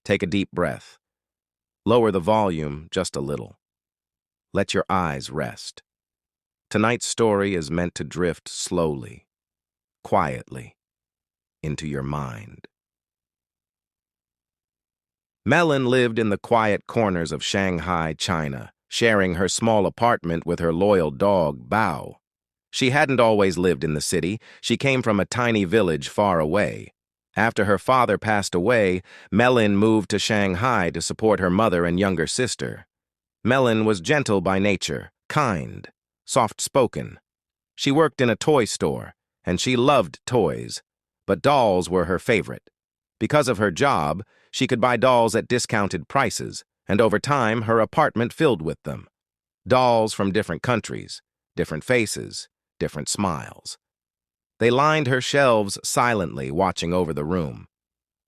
Take a deep breath. Lower the volume just a little. Let your eyes rest. Tonight's story is meant to drift slowly, quietly, into your mind. Melon lived in the quiet corners of Shanghai, China, sharing her small apartment with her loyal dog, Bao. She hadn't always lived in the city. She came from a tiny village far away. After her father passed away, Melon moved to Shanghai to support her mother and younger sister. Melon was gentle by nature, kind, soft-spoken. She worked in a toy store, and she loved toys, but dolls were her favorite. Because of her job, she could buy dolls at discounted prices, and over time, her apartment filled with them. Dolls from different countries, different faces, different smiles. They lined her shelves silently, watching over the room.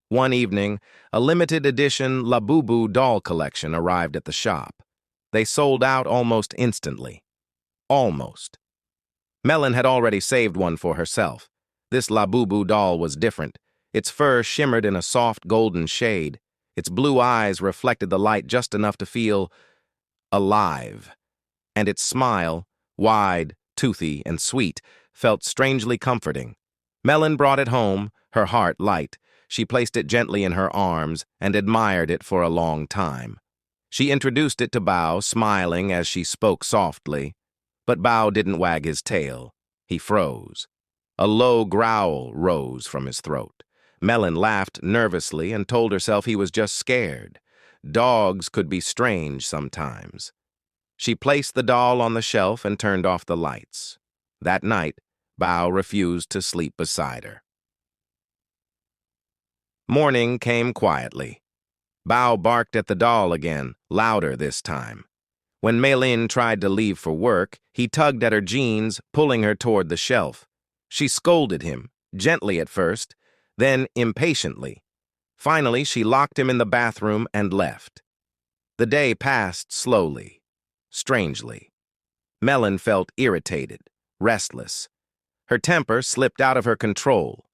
One evening, a limited edition Labubu doll collection arrived at the shop. They sold out almost instantly. Almost. Melon had already saved one for herself. This Labubu doll was different. Its fur shimmered in a soft golden shade. Its blue eyes reflected the light just enough to feel alive. And its smile, wide, toothy, and sweet, felt strangely comforting. Melon brought it home, her heart light. She placed it gently in her arms and admired it for a long time. She introduced it to Bao, smiling as she spoke softly. But Bao didn't wag his tail. He froze. A low growl rose from his throat. Melon laughed nervously and told herself he was just scared. Dogs could be strange sometimes. She placed the doll on the shelf and turned off the lights. That night, Bao refused to sleep beside her. Morning came quietly. Bao barked at the doll again, louder this time. When Melin tried to leave for work, he tugged at her jeans, pulling her toward the shelf. She scolded him, gently at first, then impatiently. Finally, she locked him in the bathroom and left. The day passed slowly, strangely. Melon felt irritated, restless. Her temper slipped out of her control.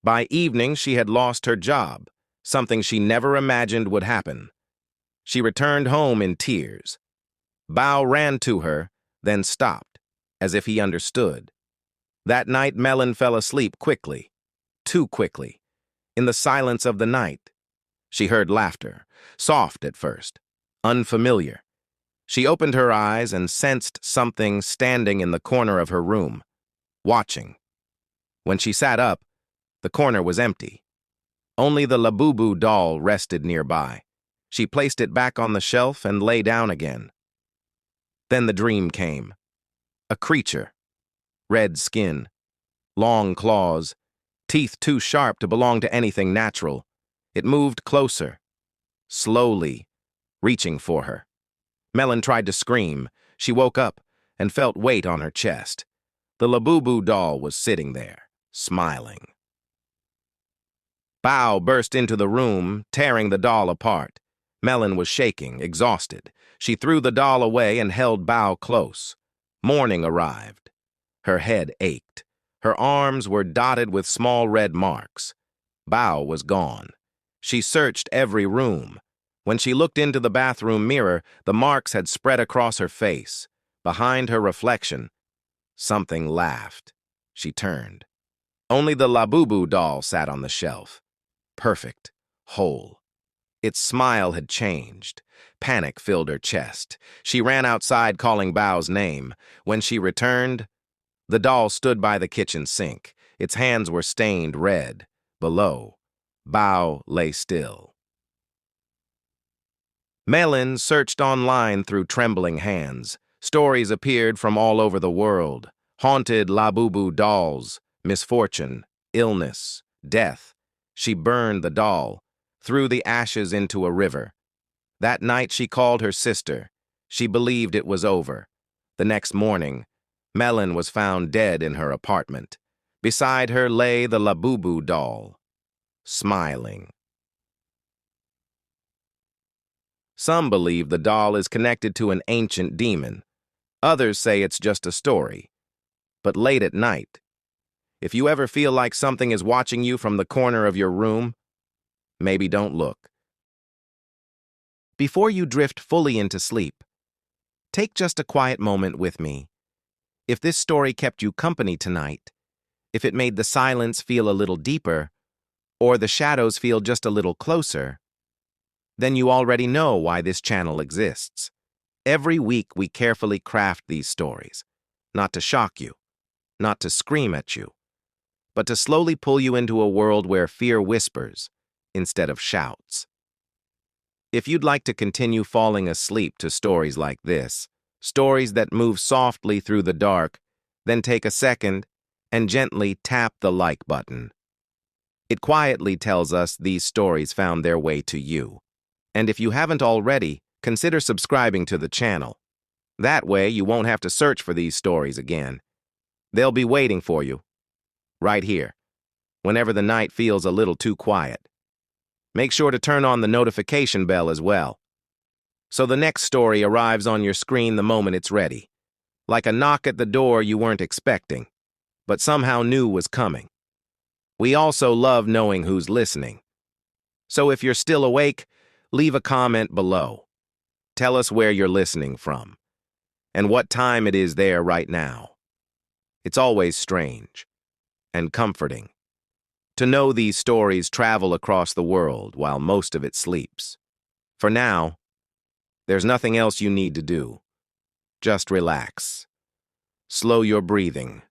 By evening, she had lost her job, something she never imagined would happen. She returned home in tears. Bao ran to her, then stopped, as if he understood. That night, Melon fell asleep quickly, too quickly. In the silence of the night, she heard laughter, soft at first, unfamiliar. She opened her eyes and sensed something standing in the corner of her room, watching. When she sat up, the corner was empty. Only the Labubu doll rested nearby. She placed it back on the shelf and lay down again. Then the dream came. A creature. Red skin, long claws, teeth too sharp to belong to anything natural. It moved closer, slowly, reaching for her. Melon tried to scream. She woke up and felt weight on her chest. The Labubu doll was sitting there, smiling. Bao burst into the room, tearing the doll apart. Melon was shaking, exhausted. She threw the doll away and held Bao close. Morning arrived. Her head ached. Her arms were dotted with small red marks. Bao was gone. She searched every room. When she looked into the bathroom mirror, the marks had spread across her face. Behind her reflection, something laughed. She turned. Only the Labubu doll sat on the shelf. Perfect, whole. Its smile had changed. Panic filled her chest. She ran outside calling Bao's name. When she returned, the doll stood by the kitchen sink. Its hands were stained red. Below, Bao lay still. Melon searched online through trembling hands. Stories appeared from all over the world. Haunted Labubu dolls, misfortune, illness, death. She burned the doll, threw the ashes into a river. That night she called her sister. She believed it was over. The next morning, Melon was found dead in her apartment. Beside her lay the Labubu doll, smiling. Some believe the doll is connected to an ancient demon. Others say it's just a story. But late at night, if you ever feel like something is watching you from the corner of your room, maybe don't look. Before you drift fully into sleep, take just a quiet moment with me. If this story kept you company tonight, if it made the silence feel a little deeper, or the shadows feel just a little closer, then you already know why this channel exists. Every week we carefully craft these stories, not to shock you, not to scream at you, but to slowly pull you into a world where fear whispers instead of shouts. If you'd like to continue falling asleep to stories like this, stories that move softly through the dark, then take a second and gently tap the like button. It quietly tells us these stories found their way to you. And if you haven't already, consider subscribing to the channel. That way you won't have to search for these stories again. They'll be waiting for you, right here, whenever the night feels a little too quiet. Make sure to turn on the notification bell as well, so the next story arrives on your screen the moment it's ready, like a knock at the door you weren't expecting, but somehow knew was coming. We also love knowing who's listening. So if you're still awake, leave a comment below. Tell us where you're listening from, and what time it is there right now. It's always strange and comforting to know these stories travel across the world while most of it sleeps. For now, there's nothing else you need to do. Just relax. Slow your breathing.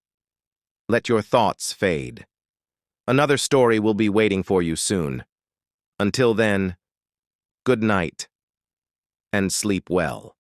Let your thoughts fade. Another story will be waiting for you soon. Until then, good night and sleep well.